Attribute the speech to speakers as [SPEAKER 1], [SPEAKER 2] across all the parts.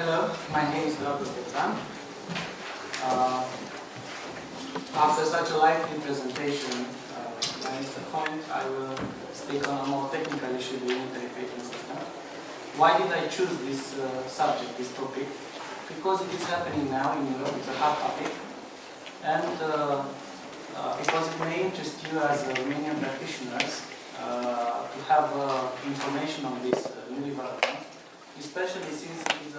[SPEAKER 1] Hello, my name is Dragoş Bogdan. After such a lively presentation by Mr. Point, I will speak on a more technical issue, the unitary patent system. Why did I choose this subject, this topic? Because it is happening now in Europe, it's a hot topic, and because it may interest you as Romanian practitioners to have information on this new development, especially since it is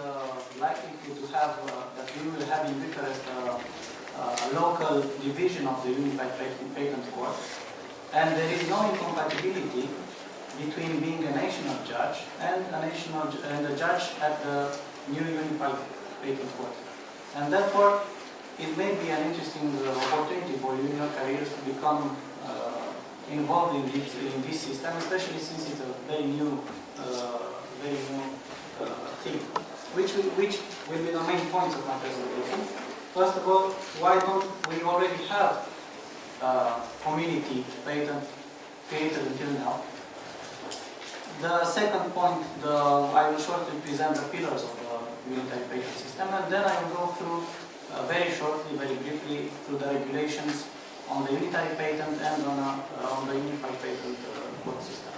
[SPEAKER 1] likely to have that we will have in Bucharest a local division of the Unified Patent Court, and there is no incompatibility between being a national judge and a judge at the new Unified Patent Court. And therefore, it may be an interesting opportunity for you in your careers to become involved in this system, especially since it's a very new thing, which will be the main points of my presentation. First of all, why don't we already have community patent created until now? The second point, I will shortly present the pillars of the unitary patent system, and then I will go through very shortly, very briefly, through the regulations on the unitary patent and on the unified patent court system.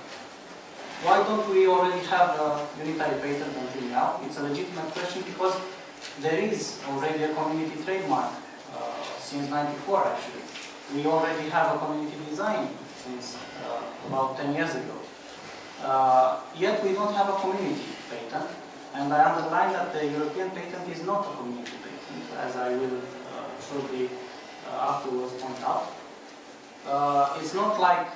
[SPEAKER 1] Why don't we already have a unitary patent until now? It's a legitimate question because there is already a community trademark since '94 actually. We already have a community design since about 10 years ago. Yet we don't have a community patent, and I underline that the European patent is not a community patent, as I will shortly afterwards point out. It's not like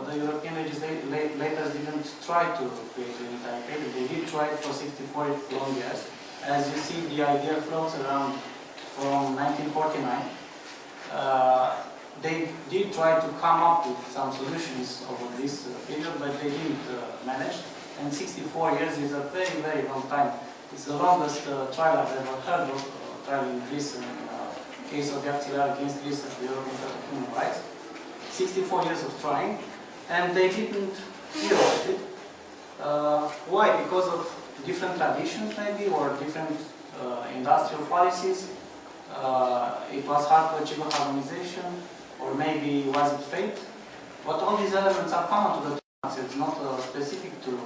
[SPEAKER 1] the European legislators didn't try to create a unitary patent. They did try it for 64 long years. As you see, the idea floats around from 1949. They did try to come up with some solutions over this period, but they didn't manage. And 64 years is a very, very long time. It's the longest trial I've ever heard of, trial in Greece, in case of the aprilie against Greece at the European Court of Human Rights. 64 years of trying, and they didn't realize it. Why? Because of different traditions, maybe, or different industrial policies. It was hard to achieve a harmonization, or maybe was it fate? But all these elements are common to the trademarks. It's not specific to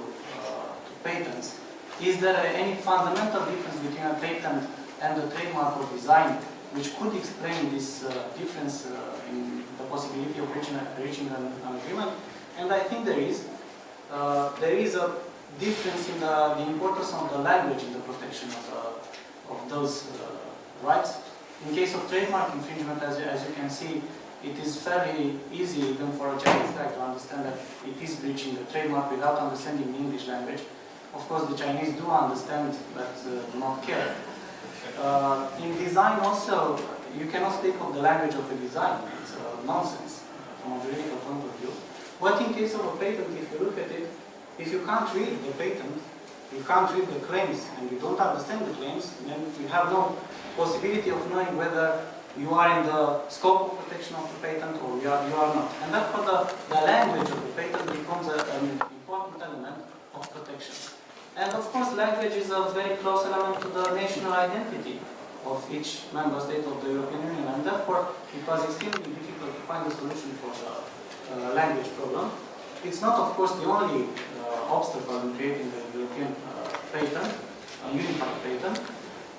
[SPEAKER 1] patents. Is there any fundamental difference between a patent and a trademark or design which could explain this difference in the possibility of reaching an agreement? And I think there is. There is a difference in the importance of the language in the protection of those rights. In case of trademark infringement, as you can see, it is fairly easy even for a Chinese guy to understand that it is breaching the trademark without understanding the English language. Of course, the Chinese do understand, but do not care. In design also, you cannot speak of the language of a design. It's nonsense from a juridical point of view. But in case of a patent, if you look at it, if you can't read the patent, you can't read the claims, and you don't understand the claims, then you have no possibility of knowing whether you are in the scope of protection of the patent or you are not. And therefore the language of the patent becomes an important element of protection. And of course, language is a very close element to the national identity of each member state of the European Union, and therefore it was extremely difficult to find a solution for the language problem. It's not, of course, the only obstacle in creating the European patent, a unified patent,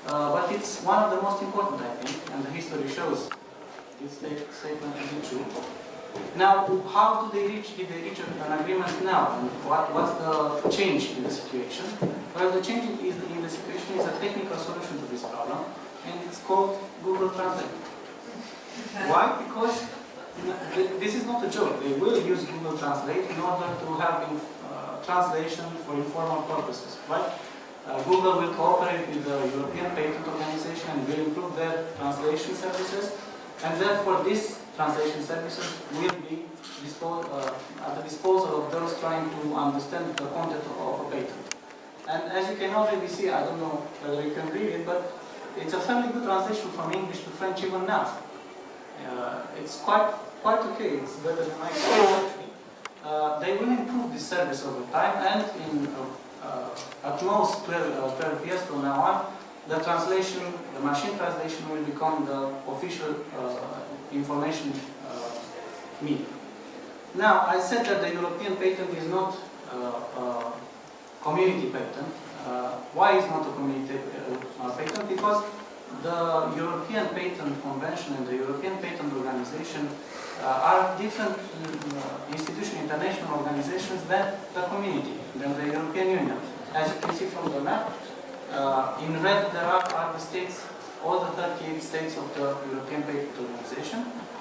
[SPEAKER 1] but it's one of the most important, I think, and the history shows this statement to be true. Now, how did they reach an agreement now, and what's the change in the situation? Well, the change in the situation is a technical solution to this problem, and it's called Google Translate. Why? Because this is not a joke. They will use Google Translate in order to have translation for informal purposes, right? Google will cooperate with the European Patent Organization and will improve their translation services, and therefore these translation services will be at the disposal of those trying to understand the content of a patent. And as you can already see, I don't know whether you can read it, but it's a fairly good translation from English to French even now. It's quite okay. It's better than I thought, actually. They will improve this service over time, and in at most 12 years from now on, the translation, the machine translation will become the official information medium. Now, I said that the European patent is not a community patent. Why is not a community patent? Because the European Patent Convention and the European Patent Organization are different institutions, international organizations than the community, than the European Union. As you can see from the map, in red there are the states, all the 38 states of the European Patent Organization,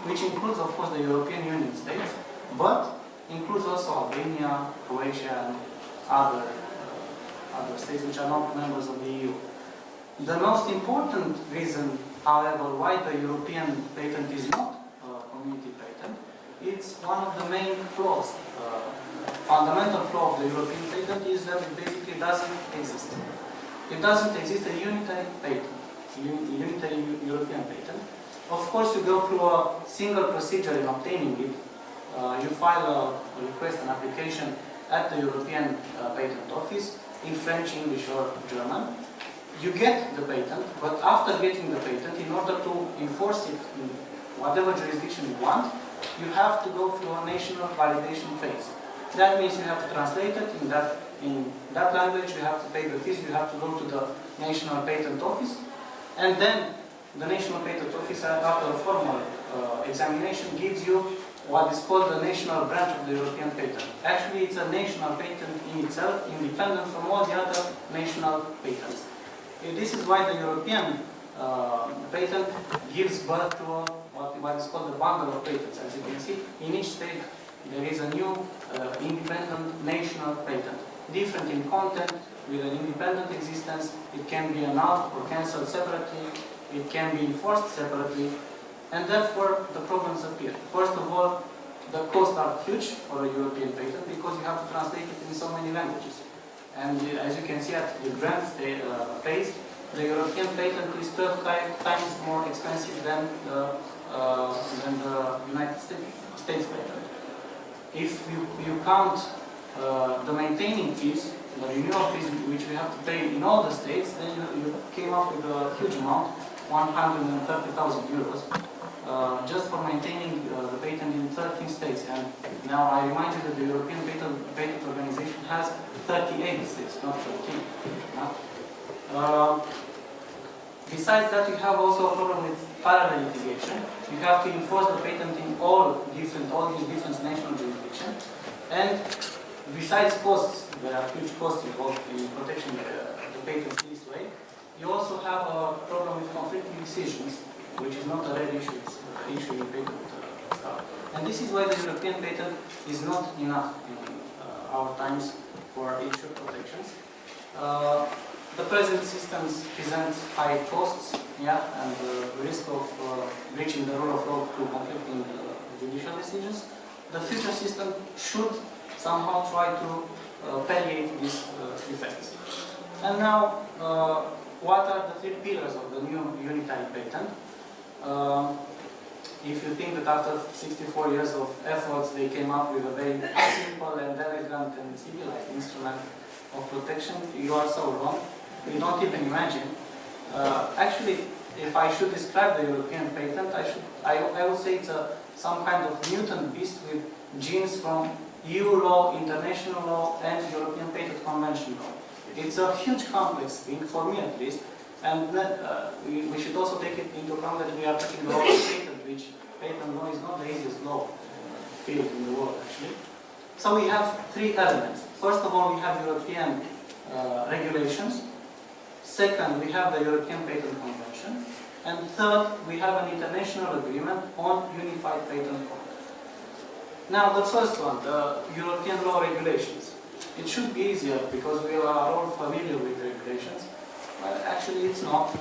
[SPEAKER 1] which includes, of course, the European Union states, but includes also Albania, Croatia, and other states which are not members of the EU. The most important reason, however, why the European patent is not a community patent, it's one of the main flaws. Fundamental flaw of the European patent is that it basically doesn't exist. It doesn't exist a unitary patent, unitary European patent. Of course, you go through a single procedure in obtaining it. You file a request, an application at the European Patent Office in French, English, or German. You get the patent, but after getting the patent, in order to enforce it in whatever jurisdiction you want, you have to go through a national validation phase. That means you have to translate it in that language, you have to pay the fees, you have to go to the National Patent Office, and then the National Patent Office, after a formal examination, gives you what is called the national branch of the European patent. Actually, it's a national patent in itself, independent from all the other national patents. This is why the European patent gives birth to what is called the bundle of patents. As you can see, in each state there is a new independent national patent, different in content, with an independent existence. It can be annulled or cancelled separately, it can be enforced separately, and therefore the problems appear. First of all, the costs are huge for a European patent because you have to translate it in so many languages. And as you can see at the grant phase, the European patent is 12 times more expensive than the United States patent. If you count the maintaining fees, the renewal fees which we have to pay in all the states, then you came up with a huge amount, 130,000 euros, just for maintaining the patent in 13 states. And now I remind you that the European Patent Organization has 38 states, not 13. Besides that, you have also a problem with parallel litigation. You have to enforce the patent in all these different national jurisdictions. And besides costs, there are huge costs involved in protecting the patents this way. You also have a problem with conflicting decisions, which is not a rare issue, it's an issue in patent stuff. And this is why the European patent is not enough in our times for issue protections. The present systems present high costs, and the risk of breaching the rule of law through conflicting judicial decisions. The future system should somehow try to palliate these effects. And now, what are the three pillars of the new unitary patent? If you think that after 64 years of efforts they came up with a very simple and elegant and civilized instrument of protection, you are so wrong. You don't even imagine. Actually, if I should describe the European patent, I would say it's some kind of mutant beast with genes from EU law, international law, and European Patent Convention law. It's a huge complex thing, for me at least, and we should also take it into account that we are talking about patent, which patent law is not the easiest law field in the world, actually. So we have three elements. First of all, we have European regulations. Second, we have the European Patent Convention. And third, we have an international agreement on unified patent code. Now, the first one, the European law regulations. It should be easier because we are all familiar with the regulations. But actually, it's not.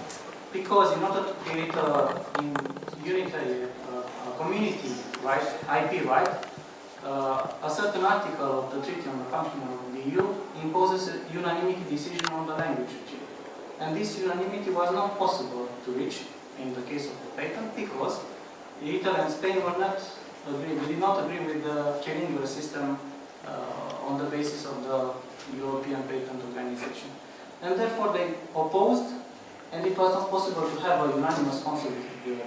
[SPEAKER 1] Because in order to create a unitary community right, IP right, a certain article of the Treaty on the Functioning of the EU imposes a unanimity decision on the language regime. And this unanimity was not possible to reach in the case of the patent because Italy and Spain were not did not agree with the trilingual system on the basis of the European Patent Organization. And therefore they opposed And it was not possible to have a unanimous council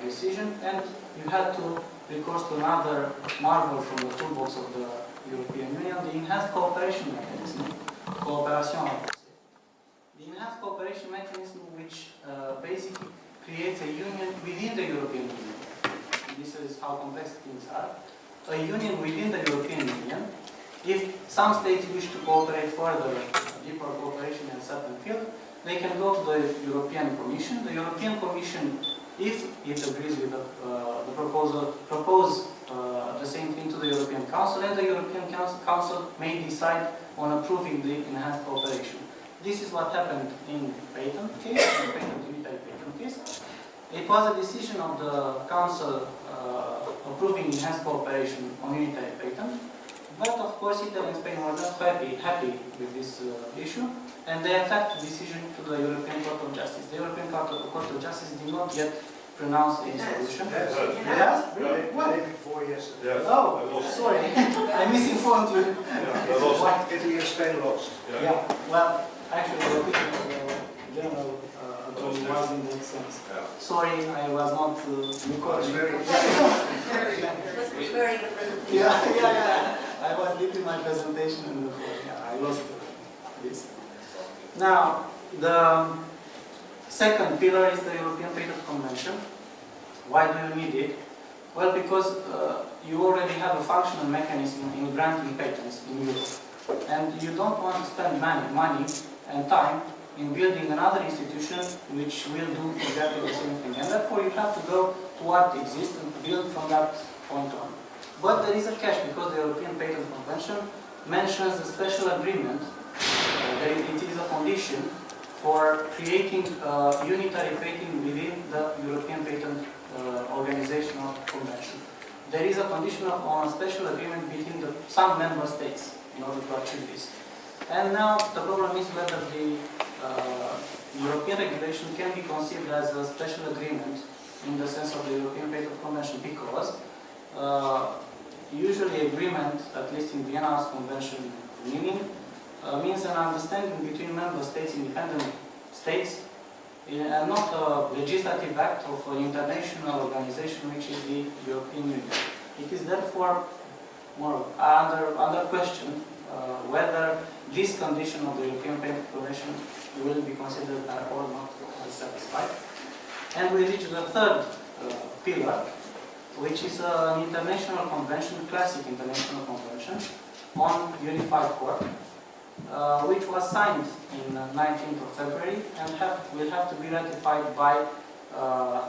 [SPEAKER 1] decision, and you had to recourse to another marvel from the toolbox of the European Union, the enhanced cooperation mechanism, cooperation. The enhanced cooperation mechanism, which basically creates a union within the European Union. This is how complex things are. A union within the European Union. If some states wish to cooperate further, deeper cooperation in a certain field, they can go to the European Commission. The European Commission, if it agrees with the proposal, propose the same thing to the European Council, and the European Council may decide on approving the enhanced cooperation. This is what happened in patent case, in patent unitary patent case. It was a decision of the Council approving enhanced cooperation on unitary patent, but of course Italy and Spain were not happy with this issue, and they attacked the decision to the European Court of Justice. The European Court of Justice did not yet pronounce a solution. Yes? Really? What?
[SPEAKER 2] Before yesterday.
[SPEAKER 3] Yes.
[SPEAKER 1] Oh, sorry. I misinformed you.
[SPEAKER 3] Yeah,
[SPEAKER 2] Italy and Spain lost.
[SPEAKER 1] Yeah. Well, actually, the opinion of the general attorney was in that sense.
[SPEAKER 3] Yeah.
[SPEAKER 1] Sorry, I was not recording.
[SPEAKER 4] Very good presentation.
[SPEAKER 1] Yeah. I was leaving my presentation and I lost this. Now, the second pillar is the European Patent Convention. Why do you need it? Well, because you already have a functional mechanism in granting patents in Europe. And you don't want to spend money and time in building another institution which will do exactly the same thing. And therefore you have to go to what exists and build from that point on. But there is a catch, because the European Patent Convention mentions a special agreement. It is a condition for creating unitary patent within the European Patent Organizational Convention. There is a condition on a special agreement between some member states in order to achieve this. And now the problem is whether the European regulation can be considered as a special agreement in the sense of the European Patent Convention, because usually agreement, at least in Vienna's convention meaning, means an understanding between member states, independent states, and not a legislative act of an international organization which is the European Union. It is therefore more under question whether this condition of the European Patent Convention will be considered or not as satisfied. And we reach the third pillar, which is an international convention, classic international convention on unified court, which was signed in 19th of February and will have to be ratified by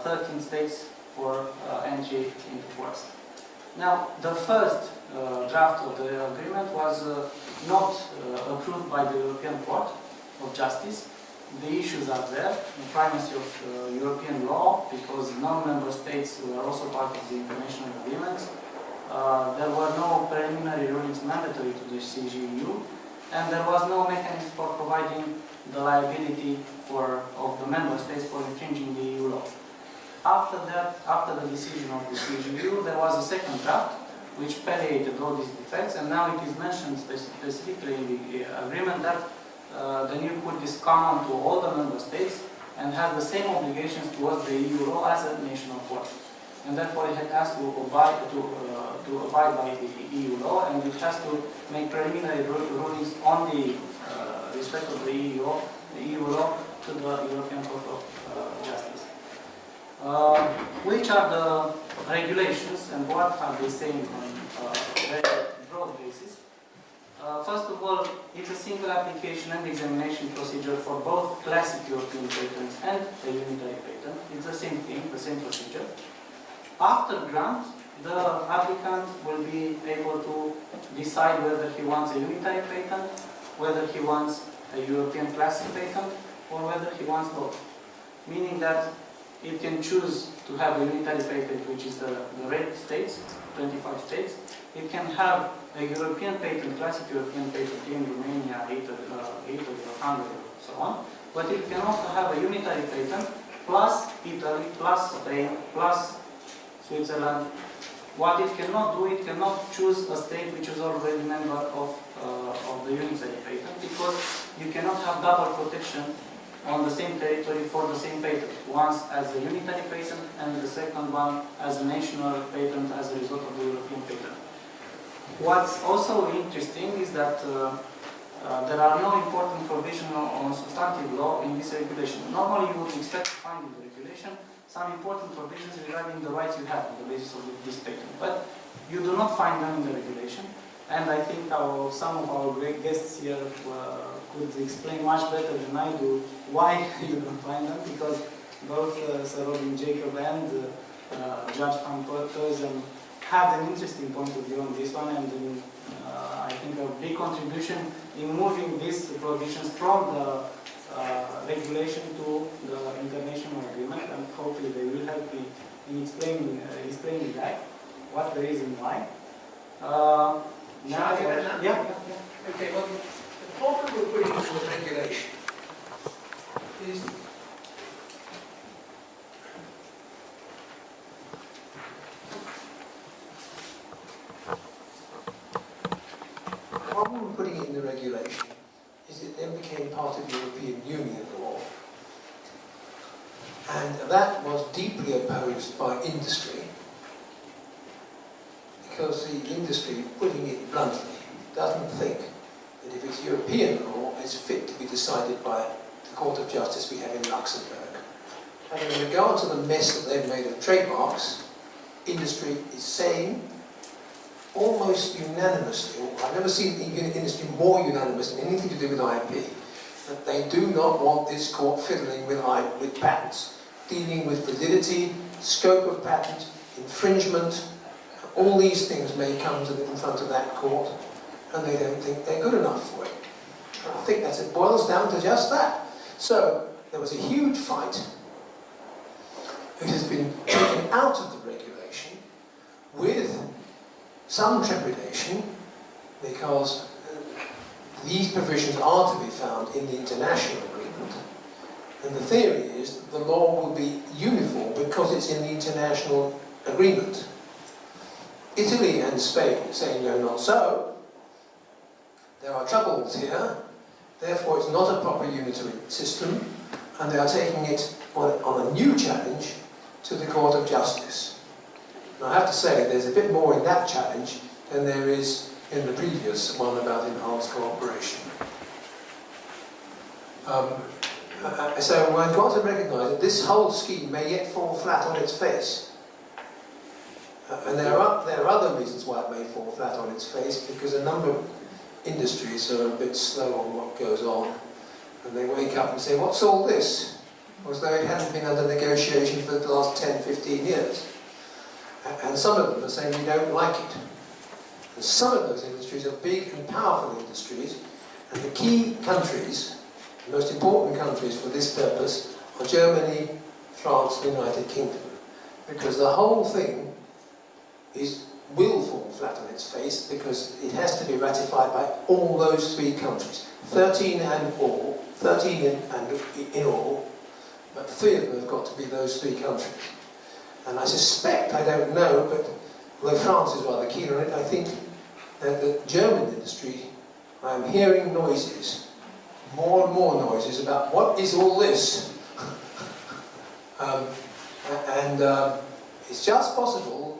[SPEAKER 1] 13 states for entry into force. Now, the first draft of the agreement was not approved by the European Court of Justice. The issues are there, the primacy of European law, because non-member states were also part of the international agreements. There were no preliminary rulings mandatory to the CJEU, and there was no mechanism for providing the liability of the member states for infringing the EU law. After that, after the decision of the CJEU, there was a second draft which palliated all these defects, and now it is mentioned specifically in the agreement that the new code is common to all the member states and has the same obligations towards the EU law as a national court. And therefore it has to abide by the EU law, and it has to make preliminary rulings on the respect of the EU law to the European Court of Justice. Which are the regulations and what are they saying on a very broad basis? First of all, it's a single application and examination procedure for both classic European patents and a unitary patent. It's the same thing, the same procedure. After grant, the applicant will be able to decide whether he wants a unitary patent, whether he wants a European classic patent, or whether he wants both. Meaning that it can choose to have a unitary patent, which is the red states, 25 states. It can have a European patent, classic European patent in Romania, Italy, Hungary, so on. But it can also have a unitary patent, plus Italy, plus Spain, plus Switzerland. What it cannot do, it cannot choose a state which is already a member of the unitary patent, because you cannot have double protection on the same territory for the same patent, once as a unitary patent and the second one as a national patent as a result of the European patent. What's also interesting is that there are no important provisions on substantive law in this regulation. Normally you would expect to find in the regulation some important provisions regarding the rights you have on the basis of this patent, but you do not find them in the regulation. And I think some of our great guests here could explain much better than I do why you don't find them, because both Sir Robin Jacob and Judge Van Perthuizen had an interesting point of view on this one, and I think a big contribution in moving these provisions from the regulation to the international agreement, and hopefully they will help me in explaining that, what the reason why. Yeah.
[SPEAKER 2] Okay, well, the problem we're putting into the regulation is it then became part of European Union law. And that was deeply opposed by industry, because the industry, putting it bluntly, doesn't think that if it's European law, it's fit to be decided by the Court of Justice we have in Luxembourg. And in regard to the mess that they've made of trademarks, industry is saying almost unanimously, I've never seen industry more unanimous in anything to do with IP, that they do not want this court fiddling with patents, dealing with validity, scope of patent, infringement. All these things may come in front of that court, and they don't think they're good enough for it. And I think it boils down to just that. So there was a huge fight. It has been taken out of the regulation with some trepidation, because these provisions are to be found in the international agreement. And the theory is that the law will be uniform because it's in the international agreement. Italy and Spain are saying no, not so. There are troubles here, therefore it's not a proper unitary system, and they are taking it on a new challenge to the Court of Justice. And I have to say, there's a bit more in that challenge than there is in the previous one about enhanced cooperation. So we've got to recognise that this whole scheme may yet fall flat on its face. And there are other reasons why it may fall flat on its face, because a number of industries are a bit slow on what goes on. And they wake up and say, what's all this? As though it hadn't been under negotiation for the last 10, 15 years. And some of them are saying we don't like it. And some of those industries are big and powerful industries, and the key countries, the most important countries for this purpose, are Germany, France, the United Kingdom. Because the whole thing will fall flat on its face, because it has to be ratified by all those three countries. 13 in all, but 3 of them have got to be those 3 countries. And I suspect, I don't know, but although France is rather keen on it, I think that the German industry, I'm hearing noises, more and more noises about what is all this? It's just possible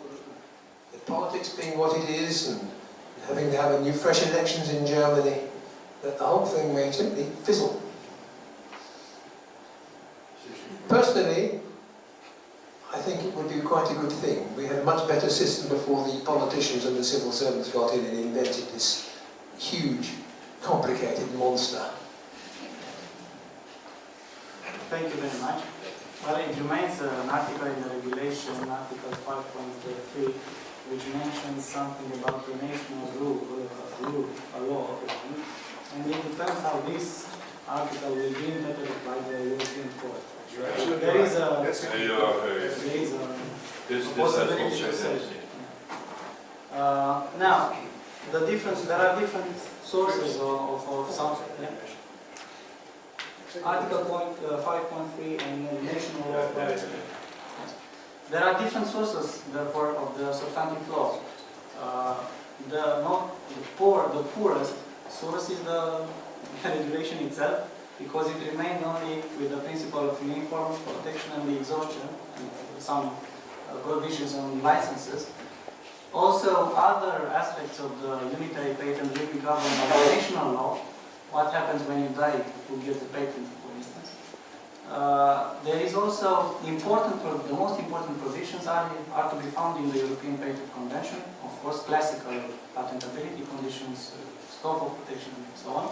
[SPEAKER 2] that politics being what it is, and having to have fresh elections in Germany, that the whole thing may simply fizzle. Personally, I think it would be quite a good thing. We had a much better system before the politicians and the civil servants got in and invented this huge, complicated monster.
[SPEAKER 1] Thank you very much. Well, it remains an article in the regulation, Article 5.3, which mentions something about the national law applying, and it depends how this article will be interpreted by the European Court. There is a possibility to say. Now, there are different sources of something. Yeah? Article 5.3 and national law. There are different sources, therefore, of the substantive law. The poorest source is the regulation itself, because it remained only with the principle of uniform protection and the exhaustion, and some provisions on licenses. Also, other aspects of the unitary patent will be governed by the national law. What happens when you die, who gets the patent, for instance. There is also the most important provisions are to be found in the European Patent Convention, of course, classical patentability conditions, scope of protection, and so on,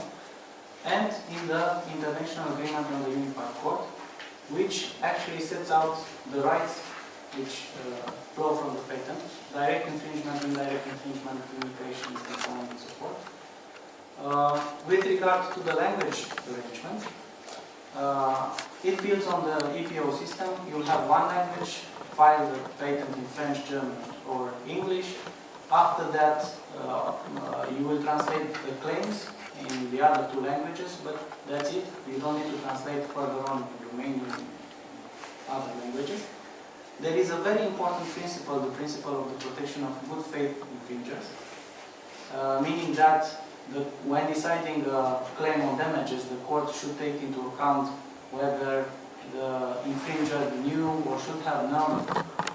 [SPEAKER 1] and in the International Agreement on the Unified Court, which actually sets out the rights which flow from the patent, direct infringement, indirect infringement, limitations, and so on and so forth. With regard to the language arrangement, it builds on the EPO system. You'll have one language, file the patent in French, German, or English. After that, you will translate the claims in the other two languages, but that's it. You don't need to translate further on in Romanian and other languages. There is a very important principle, the principle of the protection of good faith infringers, meaning that when deciding a claim on damages, the court should take into account whether the infringer knew or should have known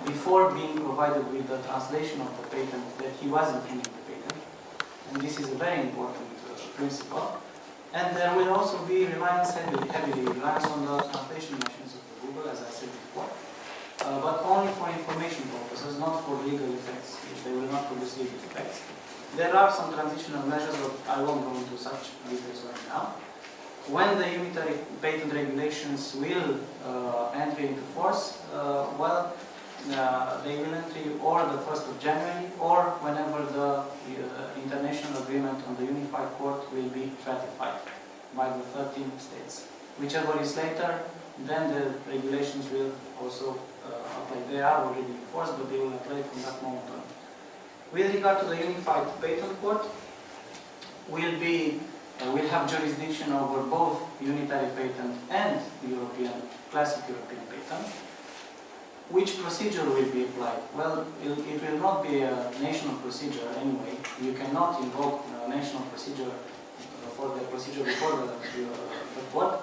[SPEAKER 1] before being provided with the translation of the patent that he was infringing the patent. And this is a very important principle. And there will also be reliance, heavily reliance on the translation machines of the Google, as I said before, but only for information purposes, not for legal effects, which they will not produce legal effects. There are some transitional measures, but I won't go into such details right now. When the unitary patent regulations will enter into force, they will enter or the 1st of January or whenever the international agreement on the Unified Court will be ratified by the 13 states. Whichever is later, then the regulations will also apply. They are already in force, but they will apply from that moment on. With regard to the Unified Patent Court, we'll have jurisdiction over both unitary patent and classic European patent. Which procedure will be applied? Well, it will not be a national procedure anyway. You cannot invoke a national procedure for the procedure before the court.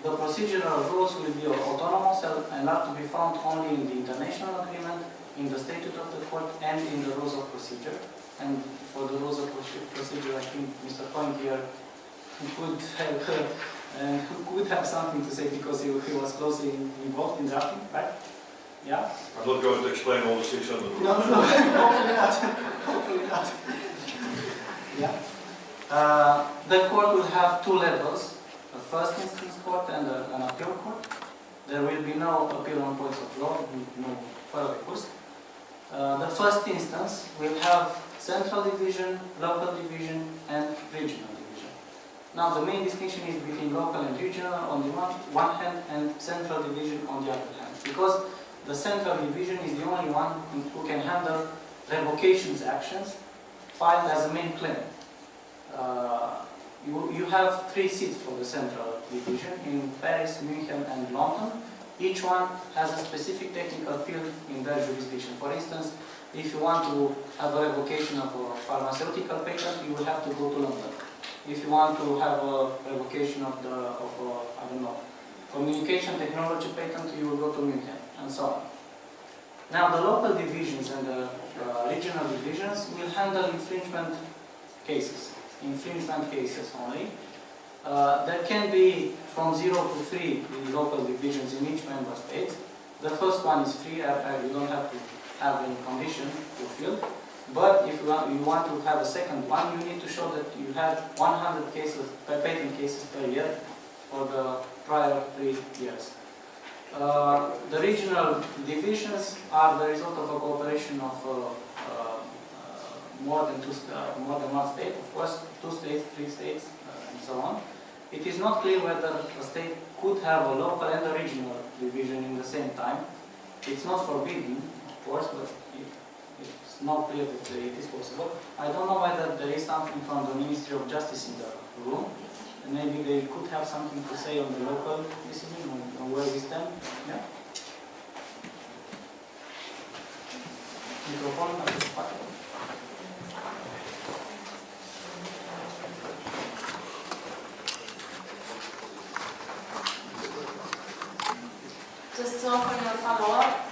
[SPEAKER 1] The procedural rules will be autonomous and are to be found only in the international agreement, in the statute of the court, and in the rules of procedure. And for the rules of procedure, I think Mr. Point here could have something to say because he was closely involved in drafting, right? Yeah?
[SPEAKER 3] I'm not going to explain all the 600 rules.
[SPEAKER 1] No, hopefully not. Hopefully not. Yeah. The court will have two levels, a first instance court and an appeal court. There will be no appeal on points of law, no further course. The first instance will have central division, local division, and regional division. Now, the main distinction is between local and regional on the one hand and central division on the other hand, because the central division is the only one who can handle revocations actions filed as a main claim. You have 3 seats for the central division in Paris, München, and London. Each one has a specific technical field in their jurisdiction. For instance, if you want to have a revocation of a pharmaceutical patent, you will have to go to London. If you want to have a revocation of I don't know, communication technology patent, you will go to München, and so on. Now, the local divisions and the regional divisions will handle infringement cases only. There can be from 0 to 3 local divisions in each member state. The first one is free, you don't have to have any condition fulfilled. But if you want to have a second one, you need to show that you had 100 patent cases per year for the prior 3 years. The regional divisions are the result of a cooperation of more than one state, of course, 2 states, 3 states, and so on. It is not clear whether a state could have a local and a regional division in the same time. It's not forbidden, of course, but it's not clear that it is possible. I don't know whether there is something from the Ministry of Justice in the room. And maybe they could have something to say on the local decision, on where we stand. Yeah? Microphone,
[SPEAKER 4] Just to offer you a follow-up,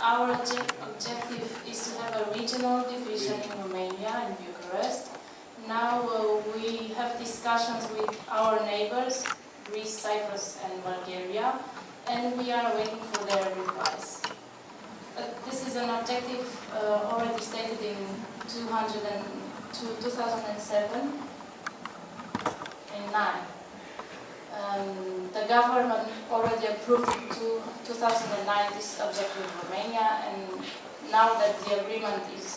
[SPEAKER 4] our objective is to have a regional division in Romania, in Bucharest. Now we have discussions with our neighbors, Greece, Cyprus and Bulgaria, and we are waiting for their replies. But this is an objective already stated in 2007 in 9. The government already approved in 2009 this objective in Romania, and now that the agreement is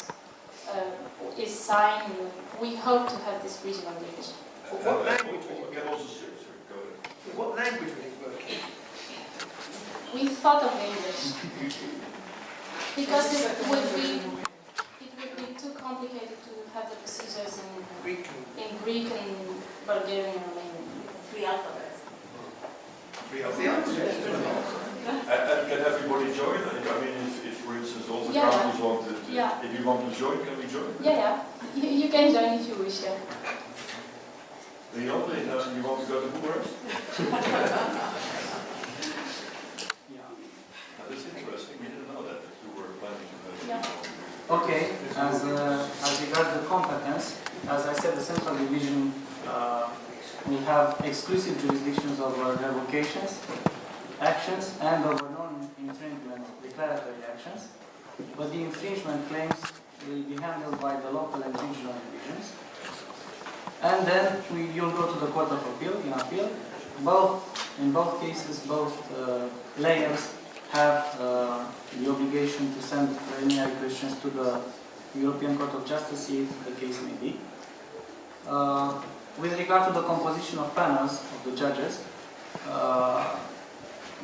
[SPEAKER 4] signed, we hope to have this regional division.
[SPEAKER 2] What language will it
[SPEAKER 3] Can
[SPEAKER 2] work
[SPEAKER 3] also say, sorry, go ahead.
[SPEAKER 2] in? What language will it work in?
[SPEAKER 4] We thought of English because it would be too complicated to have the procedures in Greek and Bulgarian and Romanian.
[SPEAKER 5] Three alphabets.
[SPEAKER 2] Three alphabets.
[SPEAKER 3] And can everybody join? I mean, if for instance, all the
[SPEAKER 4] Yeah.
[SPEAKER 3] countries wanted,
[SPEAKER 4] Yeah.
[SPEAKER 3] if you want to join, can we join?
[SPEAKER 4] Yeah. You can join if you wish. Yeah.
[SPEAKER 3] Leon, you want to go to Bucharest? That's interesting. We didn't know that you were planning to go.
[SPEAKER 4] Yeah.
[SPEAKER 1] Okay, as regards the competence, as I said, the central division will have exclusive jurisdictions over revocations, actions, and over non-infringement declaratory actions. But the infringement claims will be handled by the local and regional divisions. And then you'll go to the Court of Appeal, in appeal. In both cases, both layers have the obligation to send preliminary questions to the European Court of Justice, if the case may be. With regard to the composition of panels of the judges,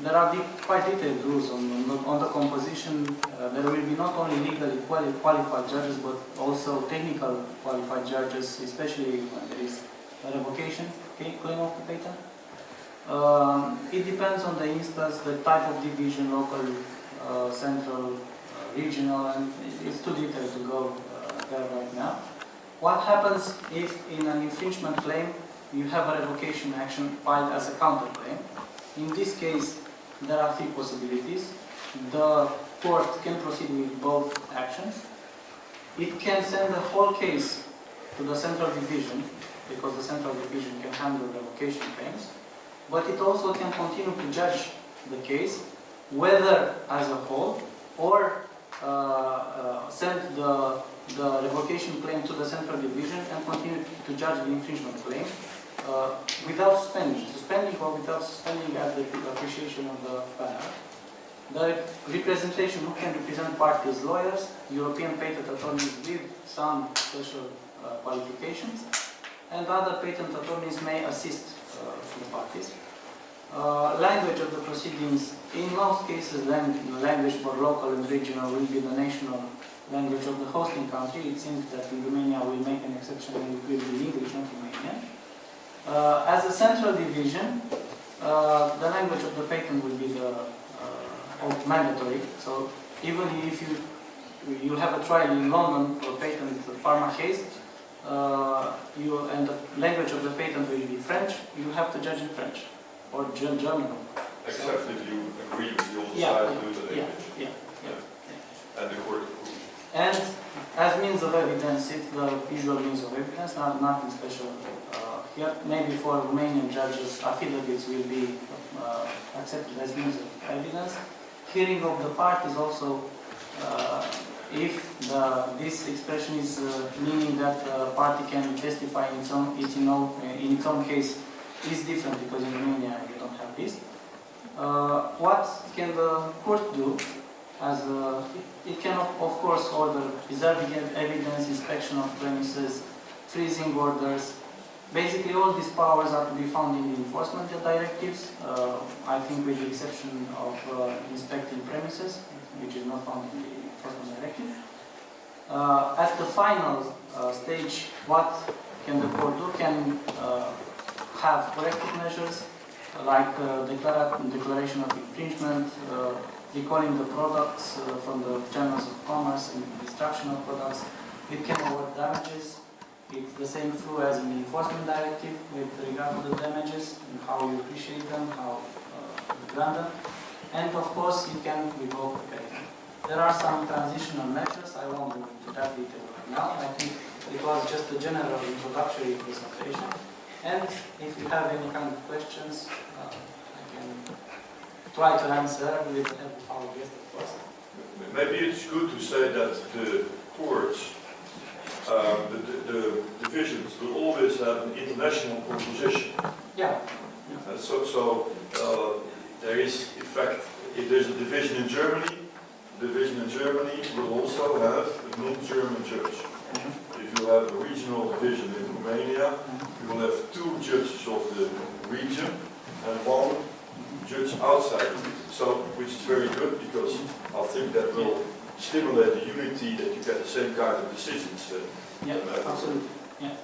[SPEAKER 1] there are quite detailed rules on the composition. There will be not only legally qualified judges, but also technical qualified judges, especially when there is a revocation claim of the patent. It depends on the instance, the type of division, local, central, regional, and it's too detailed to go there right now. What happens if in an infringement claim you have a revocation action filed as a counterclaim? In this case, there are three possibilities. The court can proceed with both actions. It can send the whole case to the central division, because the central division can handle revocation claims. But it also can continue to judge the case, whether as a whole, or send the revocation claim to the central division and continue to judge the infringement claim without suspending or without suspending at the appreciation of the panel. The representation, who can represent parties, lawyers, European patent attorneys with some special qualifications, and other patent attorneys may assist the parties. Language of the proceedings, in most cases, language for local and regional will be the national language of the hosting country. It seems that in Romania we make an exception and it will be English, not Romanian. As a central division, the language of the patent will be the mandatory. So even if you have a trial in London for patent pharma case, and the language of the patent will be French, you have to judge in French or German.
[SPEAKER 3] Except if you agree with the other
[SPEAKER 1] Yeah,
[SPEAKER 3] side to the
[SPEAKER 1] yeah,
[SPEAKER 3] language.
[SPEAKER 1] yeah.
[SPEAKER 3] And the court approves.
[SPEAKER 1] And as means of evidence, it's the usual means of evidence, nothing special here. Maybe for Romanian judges, affidavits will be accepted as means of evidence. Hearing of the parties also, if this expression is meaning that the party can testify in its own case, is different, because in Romania you don't have this. What can the court do? It can, of course, order preserving evidence, inspection of premises, freezing orders. Basically, all these powers are to be found in the enforcement directives, I think with the exception of inspecting premises, which is not found in the enforcement directive. At the final stage, what can the court do? Can have corrective measures, like declaration of infringement, recalling the products from the channels of commerce and destruction of products. It can award damages. It's the same through as in the enforcement directive with regard to the damages and how you appreciate them, how you grant them. and of course you can revoke the patent. There are some transitional measures, I won't go into that detail right now. I think it was just a general introductory presentation. And if you have any kind of questions, I can try to answer with our guest, of course.
[SPEAKER 3] Maybe it's good to say that the courts, the divisions will always have an international composition.
[SPEAKER 1] Yeah.
[SPEAKER 3] So there is, in fact, if there's a division in Germany, the division in Germany will also have a non-German judge. If you have a regional division in Romania, you will have 2 judges of the region and 1 judge outside the region. So, which is very good because I think that will stimulate the unity that you get the same kind of decisions.
[SPEAKER 1] Yeah, absolutely. Yeah.